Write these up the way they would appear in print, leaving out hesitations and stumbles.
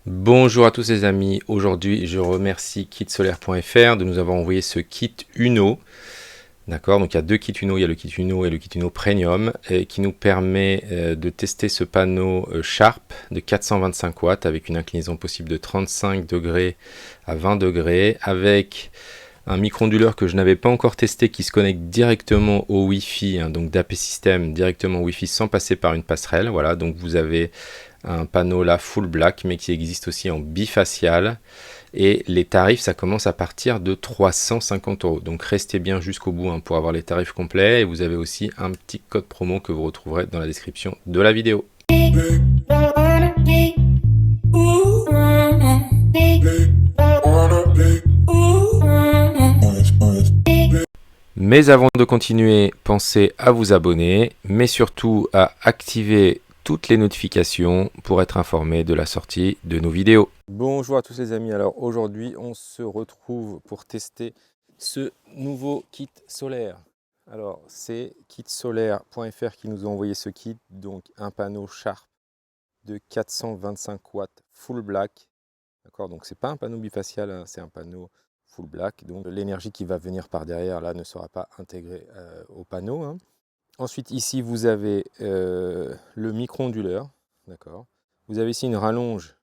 Bonjour à tous les amis, aujourd'hui je remercie kitsolaire.fr de nous avoir envoyé ce kit Uno. D'accord, donc il y a deux kits Uno, il y a le kit Uno et le kit Uno Premium et qui nous permet de tester ce panneau Sharp de 425 watts avec une inclinaison possible de 35 degrés à 20 degrés avec un micro-onduleur que je n'avais pas encore testé qui se connecte directement au Wi-Fi, donc d'AP System directement au Wi-Fi sans passer par une passerelle. Voilà, donc vous avez un panneau là full black mais qui existe aussi en bifacial et les tarifs ça commence à partir de 350 €. Donc restez bien jusqu'au bout pour avoir les tarifs complets et vous avez aussi un petit code promo que vous retrouverez dans la description de la vidéo. Mais avant de continuer, pensez à vous abonner, mais surtout à activer toutes les notifications pour être informé de la sortie de nos vidéos. Bonjour à tous les amis, alors aujourd'hui on se retrouve pour tester ce nouveau kit solaire. Alors c'est kitsolaire.fr qui nous a envoyé ce kit, donc un panneau Sharp de 425 watts full black. D'accord, donc c'est pas un panneau bifacial, c'est un panneau full black, donc l'énergie qui va venir par derrière là ne sera pas intégrée au panneau. Ensuite ici vous avez le micro-onduleur, d'accord. Vous avez ici une rallonge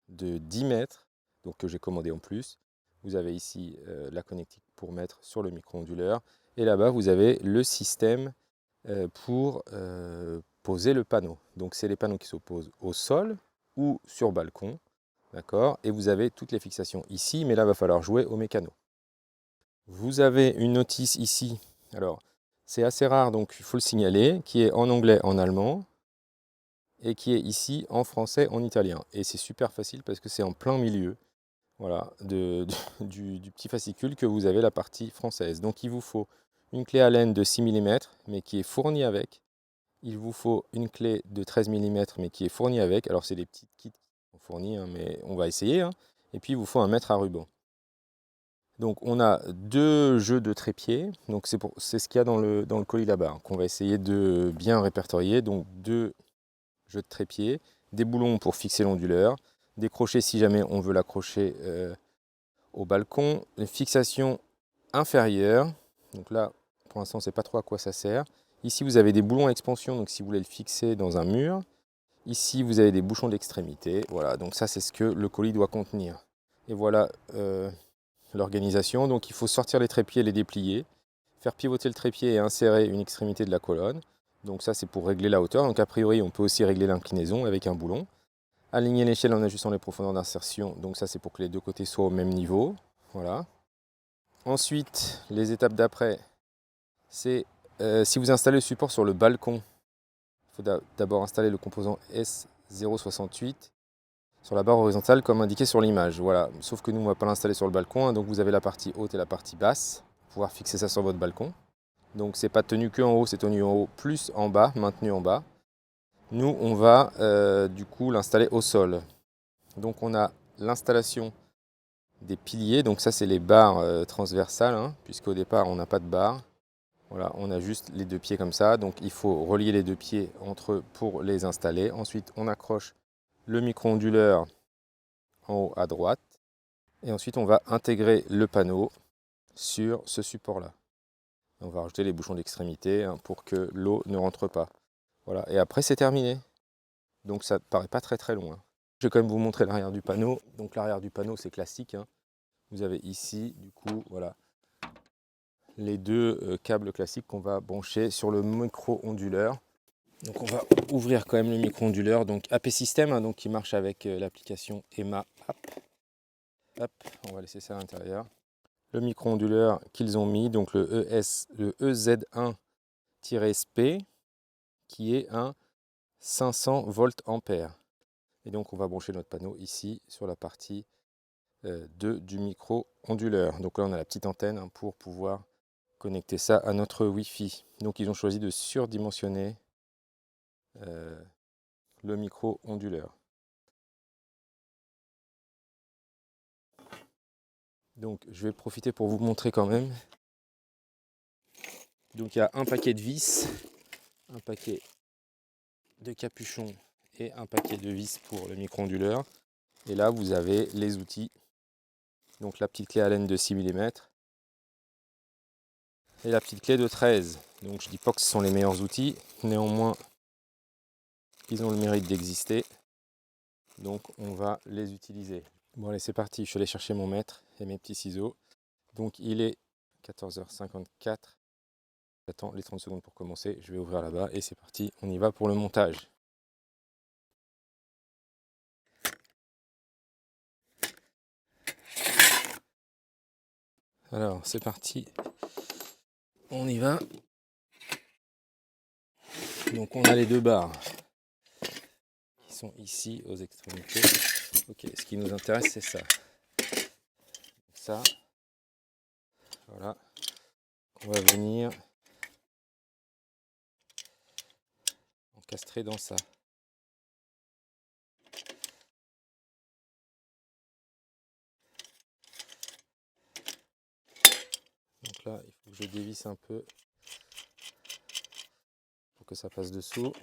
de 10 mètres, donc que j'ai commandé en plus. Vous avez ici la connectique pour mettre sur le micro-onduleur, et là-bas vous avez le système pour poser le panneau. Donc c'est les panneaux qui s'opposent au sol ou sur balcon. D'accord. Et vous avez toutes les fixations ici, mais là, il va falloir jouer au mécano. Vous avez une notice ici. Alors, c'est assez rare, donc il faut le signaler, qui est en anglais, en allemand, et qui est ici en français, en italien. Et c'est super facile parce que c'est en plein milieu, voilà, du petit fascicule que vous avez la partie française. Donc il vous faut une clé Allen de 6 mm, mais qui est fournie avec. Il vous faut une clé de 13 mm, mais qui est fournie avec. Alors c'est des petites kits qui sont fournis, mais on va essayer. Et puis il vous faut un mètre à ruban. Donc on a deux jeux de trépied. Donc c'est ce qu'il y a dans le colis là-bas, qu'on va essayer de bien répertorier. Donc deux jeux de trépied, des boulons pour fixer l'onduleur, des crochets si jamais on veut l'accrocher au balcon, une fixation inférieure. Donc là, pour l'instant, on ne sait pas trop à quoi ça sert. Ici, vous avez des boulons à expansion, donc si vous voulez le fixer dans un mur. Ici, vous avez des bouchons d'extrémité. Voilà, donc ça, c'est ce que le colis doit contenir. Et voilà l'organisation. Donc, il faut sortir les trépieds et les déplier, faire pivoter le trépied et insérer une extrémité de la colonne. Donc ça, c'est pour régler la hauteur. Donc a priori, on peut aussi régler l'inclinaison avec un boulon. Aligner l'échelle en ajustant les profondeurs d'insertion. Donc ça, c'est pour que les deux côtés soient au même niveau. Voilà. Ensuite, les étapes d'après, c'est si vous installez le support sur le balcon, il faut d'abord installer le composant S068 sur la barre horizontale comme indiqué sur l'image. Voilà. Sauf que nous, on ne va pas l'installer sur le balcon, donc vous avez la partie haute et la partie basse pour pouvoir fixer ça sur votre balcon. Donc c'est pas tenu que en haut, c'est tenu en haut plus en bas, maintenu en bas. Nous, on va du coup l'installer au sol. Donc on a l'installation des piliers, donc ça c'est les barres transversales, puisqu'au départ on n'a pas de barre. Voilà, on a juste les deux pieds comme ça, donc il faut relier les deux pieds entre eux pour les installer. Ensuite on accroche le micro-onduleur en haut à droite, et ensuite on va intégrer le panneau sur ce support-là. On va rajouter les bouchons d'extrémité pour que l'eau ne rentre pas. Voilà, et après c'est terminé. Donc ça ne paraît pas très très long. Je vais quand même vous montrer l'arrière du panneau. Donc l'arrière du panneau c'est classique. Vous avez ici du coup voilà les deux câbles classiques qu'on va brancher sur le micro-onduleur. Donc on va ouvrir quand même le micro-onduleur. Donc AP System, donc qui marche avec l'application EMA App. Hop, on va laisser ça à l'intérieur. Le micro-onduleur qu'ils ont mis, donc le EZ1-SP, qui est un 500 volts ampères. Et donc on va brancher notre panneau ici sur la partie 2 du micro-onduleur. Donc là on a la petite antenne pour pouvoir connecter ça à notre Wi-Fi. Donc ils ont choisi de surdimensionner le micro-onduleur. Donc je vais profiter pour vous montrer quand même. Donc il y a un paquet de vis, un paquet de capuchons et un paquet de vis pour le micro-onduleur. Et là, vous avez les outils. Donc la petite clé Allen de 6 mm et la petite clé de 13. Donc je ne dis pas que ce sont les meilleurs outils, néanmoins, ils ont le mérite d'exister. Donc on va les utiliser. Bon allez, c'est parti, je suis allé chercher mon mètre et mes petits ciseaux. Donc il est 14h54. J'attends les 30 secondes pour commencer. Je vais ouvrir là-bas et c'est parti, on y va pour le montage. Alors c'est parti, on y va. Donc on a les deux barres qui sont ici aux extrémités. Ok, ce qui nous intéresse c'est ça. Ça, voilà, on va venir encastrer dans ça. Donc là, il faut que je dévisse un peu pour que ça passe dessous.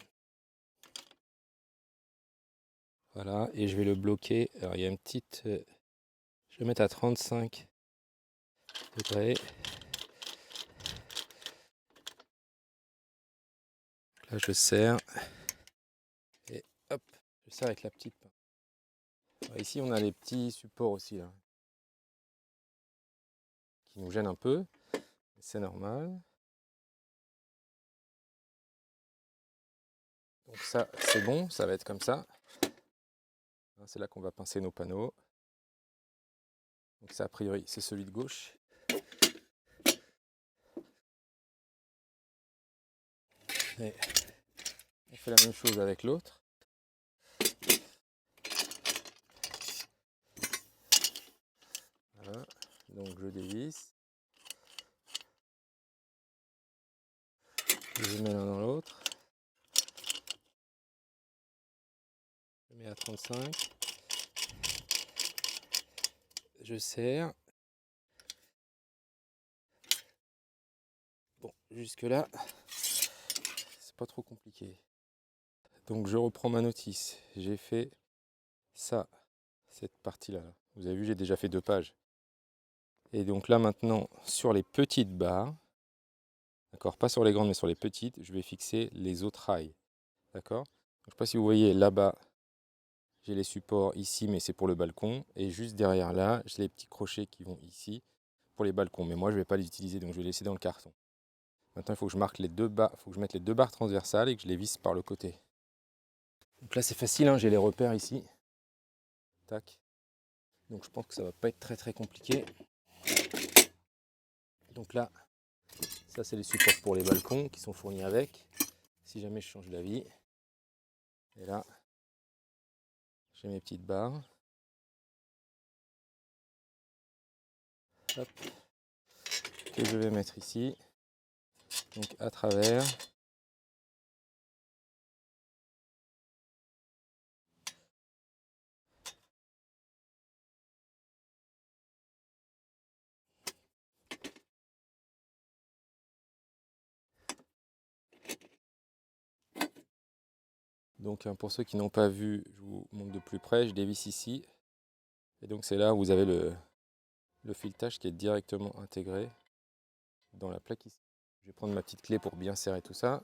Voilà, et je vais le bloquer. Alors il y a une petite... je vais mettre à 35 degrés. Là, je serre. Et hop, je serre avec la petite. Alors, ici, on a les petits supports aussi, là, qui nous gênent un peu. C'est normal. Donc ça, c'est bon, ça va être comme ça. C'est là qu'on va pincer nos panneaux. Donc ça, a priori, c'est celui de gauche. Et on fait la même chose avec l'autre. Voilà, donc je dévisse. Je mets l'un dans l'autre. Je mets à 35. Je serre. Bon, jusque là, c'est pas trop compliqué. Donc je reprends ma notice. J'ai fait ça, cette partie-là. Vous avez vu, j'ai déjà fait 2 pages. Et donc là maintenant, sur les petites barres, d'accord, pas sur les grandes mais sur les petites, je vais fixer les autres rails. D'accord. Je ne sais pas si vous voyez là-bas, j'ai les supports ici, mais c'est pour le balcon. Et juste derrière là, j'ai les petits crochets qui vont ici pour les balcons. Mais moi, je ne vais pas les utiliser, donc je vais les laisser dans le carton. Maintenant, il faut que je marque les 2 barres, il faut que je mette les 2 barres transversales et que je les visse par le côté. Donc là, c'est facile, hein, j'ai les repères ici. Tac. Donc je pense que ça va pas être très très compliqué. Donc là, ça c'est les supports pour les balcons qui sont fournis avec. Si jamais je change d'avis. Et là, j'ai mes petites barres. Hop. Que je vais mettre ici. Donc à travers. Donc pour ceux qui n'ont pas vu, je vous montre de plus près, je dévisse ici. Et donc c'est là où vous avez le filetage qui est directement intégré dans la plaque ici. Je vais prendre ma petite clé pour bien serrer tout ça.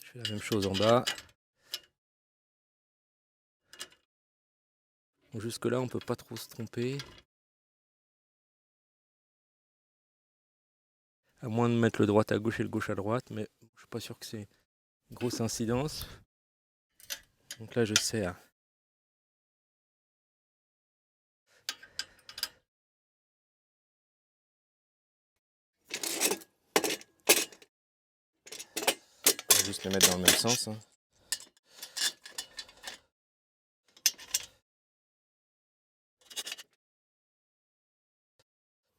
Je fais la même chose en bas. Donc jusque là on ne peut pas trop se tromper. À moins de mettre le droit à gauche et le gauche à droite, mais je ne suis pas sûr que c'est une grosse incidence. Donc là je serre. On va juste les mettre dans le même sens. Hein.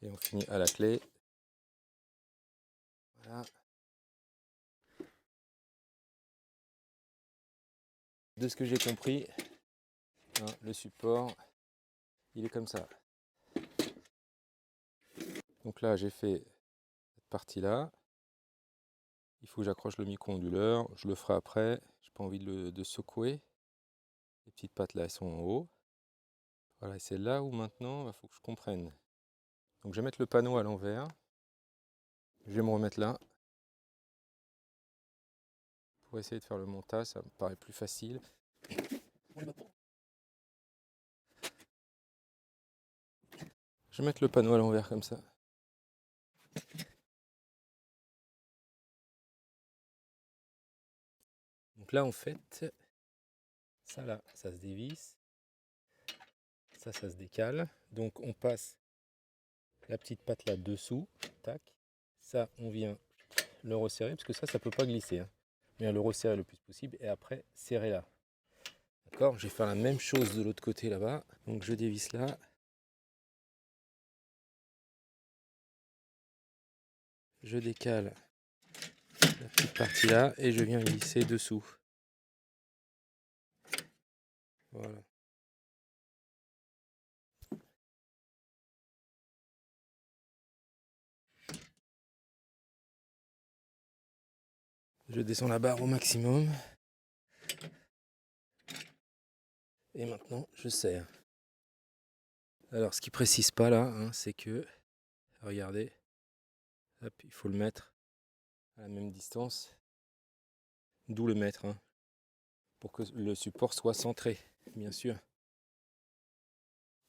Et on finit à la clé. Voilà. De ce que j'ai compris, hein, le support, il est comme ça. Donc là, j'ai fait cette partie-là. Il faut que j'accroche le micro-onduleur. Je le ferai après. J'ai pas envie de secouer. Les petites pattes là, elles sont en haut. Voilà, c'est là où maintenant il faut que je comprenne. Donc je vais mettre le panneau à l'envers. Je vais me remettre là. Pour essayer de faire le montage, ça me paraît plus facile. Je vais mettre le panneau à l'envers comme ça. Donc là en fait, ça là, ça se dévisse. Ça se décale. Donc on passe la petite patte là dessous. Tac. Ça, on vient le resserrer parce que ça peut pas glisser. Hein. On vient le resserrer le plus possible et après serrer là. D'accord. Je vais faire la même chose de l'autre côté là-bas. Donc je dévisse là. Je décale la petite partie là et je viens glisser dessous. Voilà. Je descends la barre au maximum. Et maintenant, je serre. Alors, ce qui précise pas là, hein, c'est que, regardez, hop, il faut le mettre à la même distance. D'où le mettre, hein, pour que le support soit centré, bien sûr.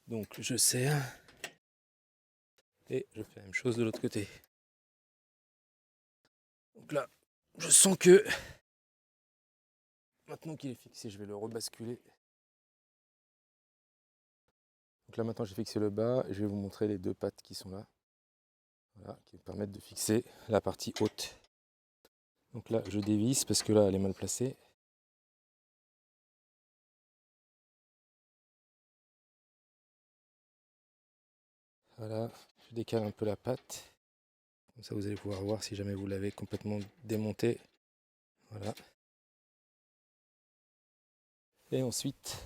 Donc, je serre. Et je fais la même chose de l'autre côté. Donc là, je sens que, maintenant qu'il est fixé, je vais le rebasculer. Donc là, maintenant, j'ai fixé le bas. Et je vais vous montrer les deux pattes qui sont là. Voilà, qui me permettent de fixer la partie haute. Donc là, je dévisse parce que là, elle est mal placée. Voilà, je décale un peu la patte. Comme ça, vous allez pouvoir voir si jamais vous l'avez complètement démonté. Voilà. Et ensuite,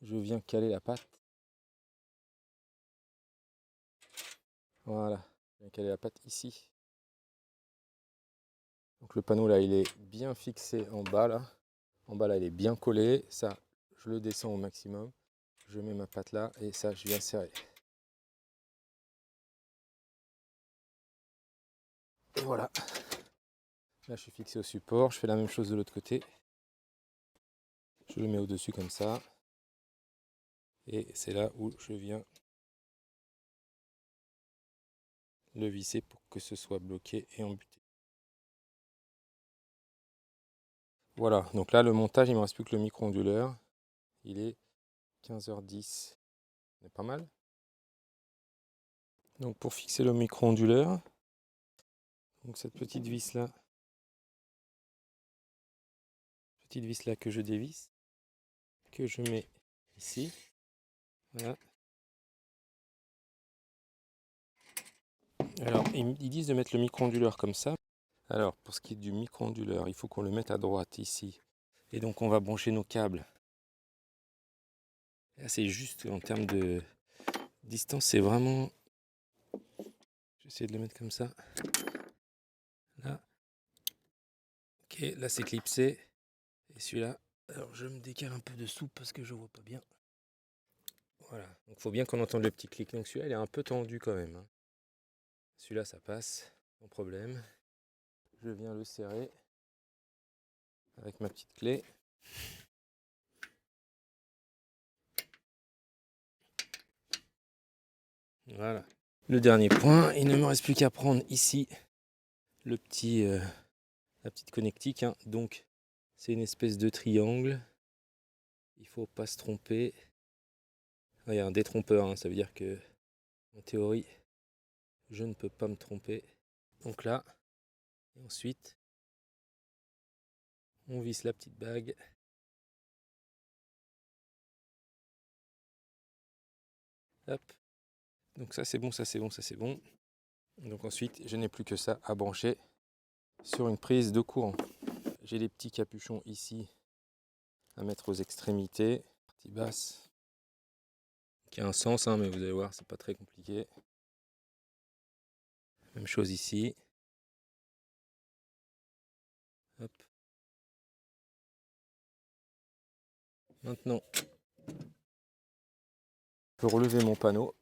je viens caler la patte. Voilà, je viens caler la patte ici. Donc le panneau là, il est bien fixé en bas là. En bas là, il est bien collé. Ça, je le descends au maximum. Je mets ma patte là et ça, je viens serrer. Et voilà. Là, je suis fixé au support. Je fais la même chose de l'autre côté. Je le mets au-dessus comme ça. Et c'est là où je viens le visser pour que ce soit bloqué et embuté. Voilà, donc là le montage, il ne me reste plus que le micro-onduleur. Il est 15h10. C'est pas mal. Donc pour fixer le micro-onduleur, donc cette petite vis là que je dévisse, que je mets ici. Voilà. Alors ils disent de mettre le micro-onduleur comme ça. Alors pour ce qui est du micro-onduleur, il faut qu'on le mette à droite ici. Et donc on va brancher nos câbles. Là c'est juste en termes de distance, c'est vraiment... J'essaie de le mettre comme ça. Là. Ok, là c'est clipsé. Et celui-là, alors je me décale un peu dessous parce que je vois pas bien. Voilà, donc il faut bien qu'on entende le petit clic. Donc celui-là il est un peu tendu quand même. Hein. Celui-là ça passe, sans problème. Je viens le serrer avec ma petite clé. Voilà. Le dernier point, il ne me reste plus qu'à prendre ici le petit, la petite connectique. Hein. Donc c'est une espèce de triangle. Il faut pas se tromper. Ah, il y a un détrompeur, hein. Ça veut dire que en théorie, je ne peux pas me tromper. Donc là, et ensuite, on visse la petite bague. Hop. Donc ça c'est bon, ça c'est bon, ça c'est bon. Donc ensuite, je n'ai plus que ça à brancher sur une prise de courant. J'ai les petits capuchons ici à mettre aux extrémités. Partie basse. Qui a un sens, hein, mais vous allez voir, c'est pas très compliqué. Même chose ici. Maintenant, je peux relever mon panneau,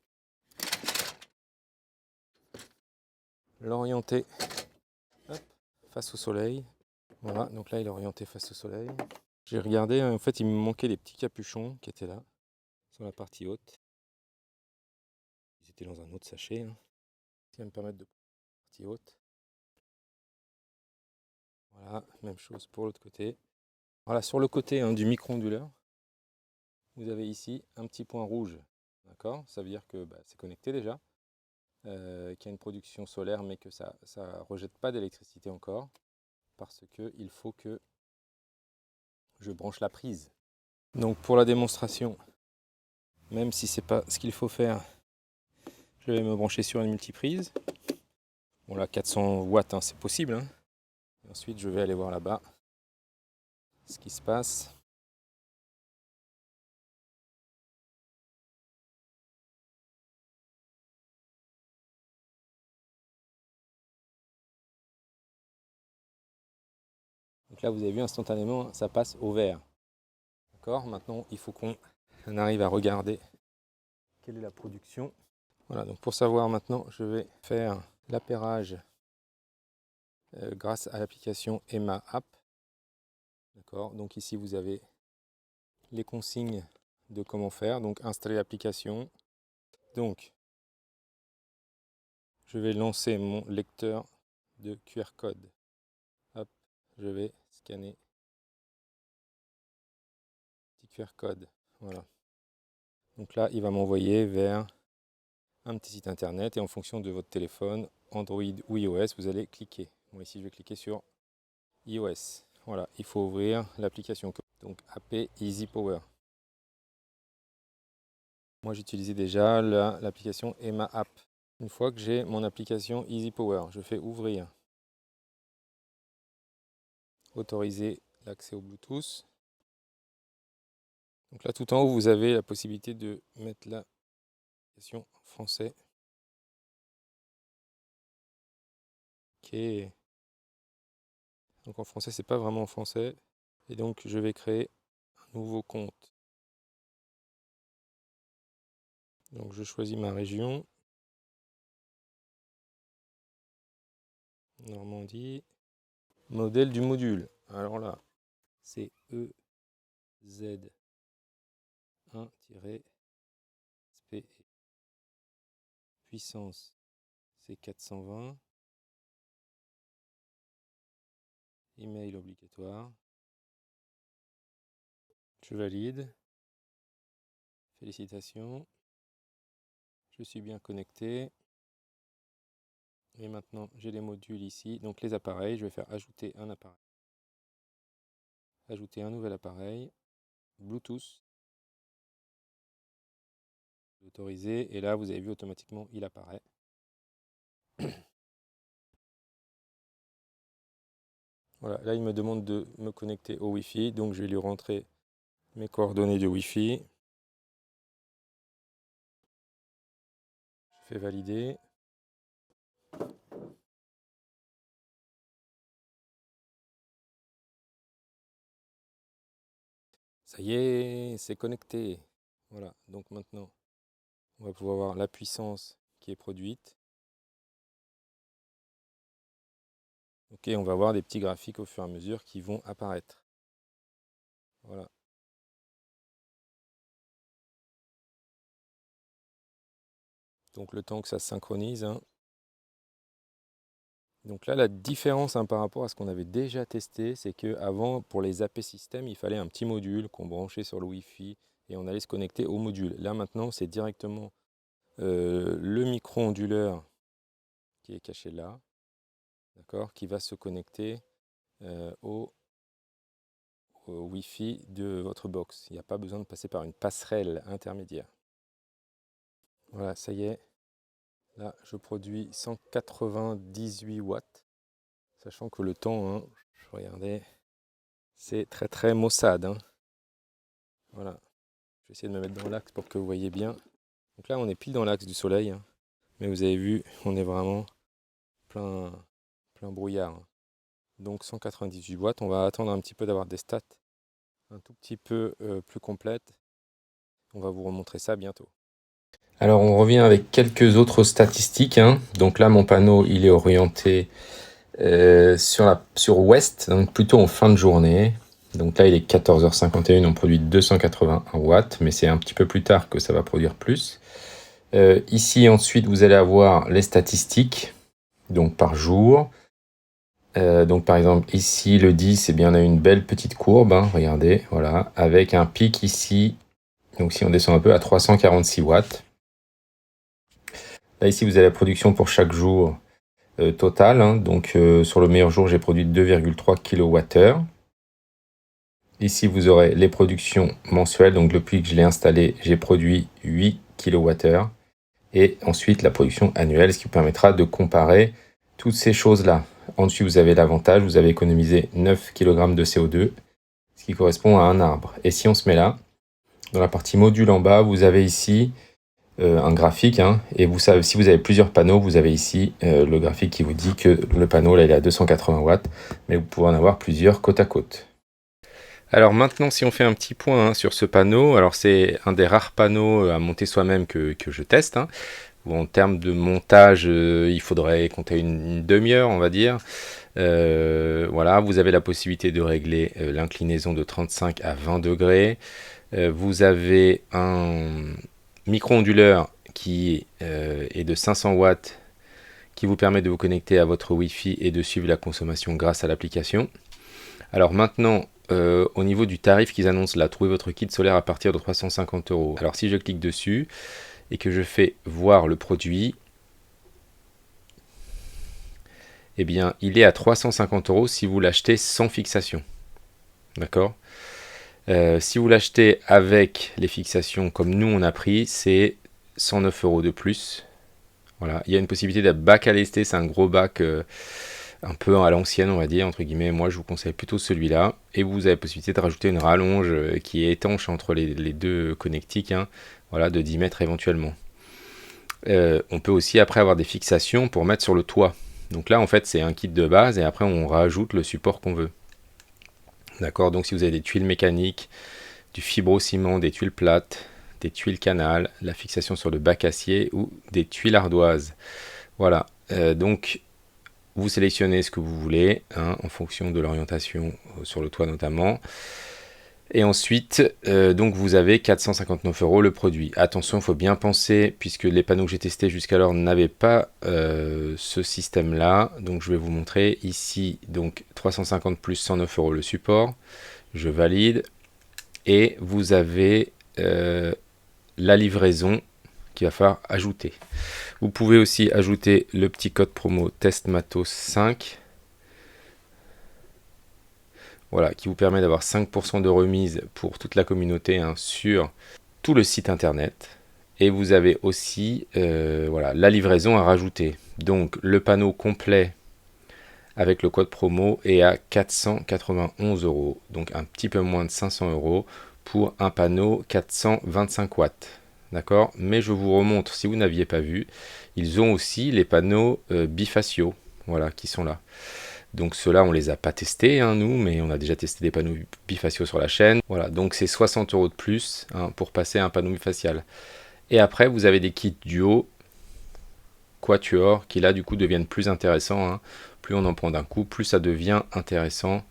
l'orienter face au soleil. Voilà, donc là il est orienté face au soleil. J'ai regardé, en fait il me manquait les petits capuchons qui étaient là, sur la partie haute. Ils étaient dans un autre sachet. Qui va me permettre de prendre la partie haute. Voilà, même chose pour l'autre côté. Voilà, sur le côté du micro-onduleur, vous avez ici un petit point rouge. D'accord? Ça veut dire que c'est connecté déjà, qu'il y a une production solaire, mais que ça ne rejette pas d'électricité encore, parce qu'il faut que je branche la prise. Donc pour la démonstration, même si c'est pas ce qu'il faut faire, je vais me brancher sur une multiprise. Bon là 400 watts, c'est possible. Et ensuite je vais aller voir là-bas ce qui se passe. Donc là, vous avez vu instantanément, ça passe au vert. D'accord? Maintenant, il faut qu'on arrive à regarder quelle est la production. Voilà, donc pour savoir maintenant, je vais faire l'appairage grâce à l'application EMA App. D'accord? Donc ici, vous avez les consignes de comment faire. Donc installer l'application. Donc, je vais lancer mon lecteur de QR code. Hop, je vais scanner. Petit QR code. Voilà. Donc là, il va m'envoyer vers un petit site internet et en fonction de votre téléphone, Android ou iOS, vous allez cliquer. Moi ici, je vais cliquer sur iOS. Voilà, il faut ouvrir l'application. Donc App Easy Power. Moi, j'utilisais déjà l'application EMA App. Une fois que j'ai mon application Easy Power, je fais ouvrir. Autoriser l'accès au Bluetooth. Donc là, tout en haut, vous avez la possibilité de mettre l'application en français. Ok. Donc en français, c'est pas vraiment en français. Et donc, je vais créer un nouveau compte. Donc, je choisis ma région. Normandie. Modèle du module. Alors là, c'est EZ1-SPE. Puissance, c'est 420. Email obligatoire. Je valide. Félicitations. Je suis bien connecté. Et maintenant, j'ai les modules ici. Donc les appareils, je vais faire ajouter un appareil. Ajouter un nouvel appareil. Bluetooth. Autoriser. Et là, vous avez vu automatiquement, il apparaît. Voilà, là, il me demande de me connecter au Wi-Fi. Donc, je vais lui rentrer mes coordonnées de Wi-Fi. Je fais valider. Ça y est, c'est connecté. Voilà, donc maintenant, on va pouvoir voir la puissance qui est produite. Ok, on va voir des petits graphiques au fur et à mesure qui vont apparaître. Voilà. Donc le temps que ça se synchronise. Donc là, la différence par rapport à ce qu'on avait déjà testé, c'est qu'avant, pour les AP système, il fallait un petit module qu'on branchait sur le Wi-Fi et on allait se connecter au module. Là maintenant, c'est directement le micro-onduleur qui est caché là, d'accord, qui va se connecter au Wi-Fi de votre box. Il n'y a pas besoin de passer par une passerelle intermédiaire. Voilà, ça y est. Là, je produis 198 watts. Sachant que le temps, je regardais, c'est très très maussade. Voilà. Je vais essayer de me mettre dans l'axe pour que vous voyez bien. Donc là, on est pile dans l'axe du soleil. Mais vous avez vu, on est vraiment plein brouillard. Donc 198 watts. On va attendre un petit peu d'avoir des stats un tout petit peu plus complète. On va vous remontrer ça bientôt. Alors on revient avec quelques autres statistiques, hein. Donc là mon panneau il est orienté sur ouest, donc plutôt en fin de journée. Donc là il est 14h51, on produit 281 watts, mais c'est un petit peu plus tard que ça va produire plus. Ici ensuite vous allez avoir les statistiques, donc par jour. Donc par exemple ici le 10, eh bien, on a une belle petite courbe, hein, regardez, voilà, avec un pic ici, donc si on descend un peu à 346 watts. Là ici vous avez la production pour chaque jour total, hein, donc sur le meilleur jour j'ai produit 2,3 kWh. Ici vous aurez les productions mensuelles, donc depuis que je l'ai installé j'ai produit 8 kWh. Et ensuite la production annuelle, ce qui vous permettra de comparer toutes ces choses-là. En dessus, vous avez l'avantage, vous avez économisé 9 kg de CO2, ce qui correspond à un arbre. Et si on se met là, dans la partie module en bas, vous avez ici un graphique, hein, et vous savez, si vous avez plusieurs panneaux, vous avez ici le graphique qui vous dit que le panneau là il est à 280 watts, mais vous pouvez en avoir plusieurs côte à côte. Alors maintenant, si on fait un petit point, hein, sur ce panneau, alors c'est un des rares panneaux à monter soi-même que je teste, hein. Bon, en termes de montage, il faudrait compter une demi-heure, on va dire. Voilà, vous avez la possibilité de régler l'inclinaison de 35 à 20 degrés. Vous avez un micro-onduleur qui est de 500 watts, qui vous permet de vous connecter à votre Wi-Fi et de suivre la consommation grâce à l'application. Alors maintenant, au niveau du tarif qu'ils annoncent là, trouvez votre kit solaire à partir de 350 €. Alors si je clique dessus et que je fais voir le produit, eh bien il est à 350 € si vous l'achetez sans fixation. D'accord ? Si vous l'achetez avec les fixations comme nous on a pris, c'est 109 € de plus. Voilà. Il y a une possibilité d'un bac à lester, c'est un gros bac un peu à l'ancienne, on va dire, entre guillemets. Moi je vous conseille plutôt celui-là. Et vous avez la possibilité de rajouter une rallonge qui est étanche entre les deux connectiques, hein, voilà, de 10 mètres éventuellement. On peut aussi après avoir des fixations pour mettre sur le toit. Donc là en fait c'est un kit de base et après on rajoute le support qu'on veut. D'accord, donc si vous avez des tuiles mécaniques, du fibrociment, des tuiles plates, des tuiles canal, la fixation sur le bac acier ou des tuiles ardoises. Voilà, donc vous sélectionnez ce que vous voulez, hein, en fonction de l'orientation sur le toit notamment. Et ensuite, donc vous avez 459 € le produit. Attention, il faut bien penser, puisque les panneaux que j'ai testés jusqu'alors n'avaient pas ce système-là. Donc je vais vous montrer ici, donc 350 plus 109 € le support. Je valide. Et vous avez la livraison qu'il va falloir ajouter. Vous pouvez aussi ajouter le petit code promo TestMatos5. Voilà, qui vous permet d'avoir 5% de remise pour toute la communauté, hein, sur tout le site internet. Et vous avez aussi voilà, la livraison à rajouter. Donc le panneau complet avec le code promo est à 491 €. Donc un petit peu moins de 500 € pour un panneau 425 watts. D'accord ? Mais je vous remontre, si vous n'aviez pas vu, ils ont aussi les panneaux bifaciaux, voilà, qui sont là. Donc ceux-là, on les a pas testés, hein, nous, mais on a déjà testé des panneaux bifaciaux sur la chaîne. Voilà, donc c'est 60 € de plus, hein, pour passer à un panneau bifacial. Et après, vous avez des kits duo, quatuor, qui là, du coup, deviennent plus intéressants, hein. Plus on en prend d'un coup, plus ça devient intéressant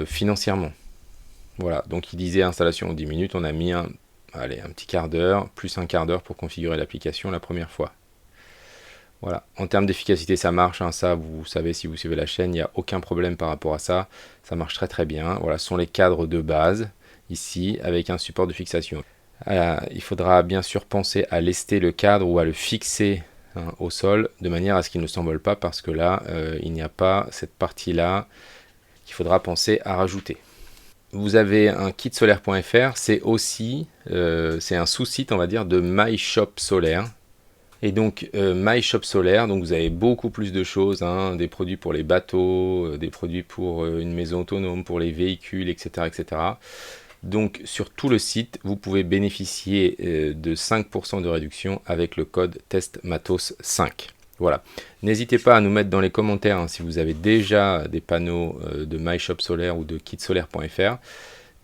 financièrement. Voilà, donc il disait installation en 10 minutes, on a mis un petit quart d'heure, plus un quart d'heure pour configurer l'application la première fois. Voilà, en termes d'efficacité ça marche, hein, ça vous savez si vous suivez la chaîne, il n'y a aucun problème par rapport à ça, ça marche très très bien. Voilà, ce sont les cadres de base, ici, avec un support de fixation. Il faudra bien sûr penser à lester le cadre ou à le fixer, hein, au sol, de manière à ce qu'il ne s'envole pas, parce que là, il n'y a pas cette partie-là qu'il faudra penser à rajouter. Vous avez un kitsolaire.fr, c'est aussi c'est un sous-site, on va dire, de MyShop Solaire. Et donc MyShop Solaire, donc vous avez beaucoup plus de choses, hein, des produits pour les bateaux, des produits pour une maison autonome, pour les véhicules, etc., etc. Donc sur tout le site, vous pouvez bénéficier de 5% de réduction avec le code TestMatos5. Voilà. N'hésitez pas à nous mettre dans les commentaires, hein, si vous avez déjà des panneaux de MyShop Solaire ou de kitsolaire.fr.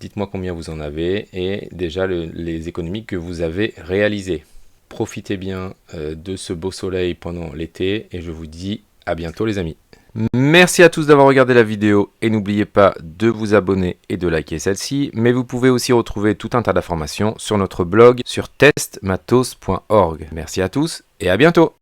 Dites-moi combien vous en avez et déjà les économies que vous avez réalisées. Profitez bien de ce beau soleil pendant l'été et je vous dis à bientôt les amis. Merci à tous d'avoir regardé la vidéo et n'oubliez pas de vous abonner et de liker celle-ci, mais vous pouvez aussi retrouver tout un tas d'informations sur notre blog sur testmatos.org. Merci à tous et à bientôt.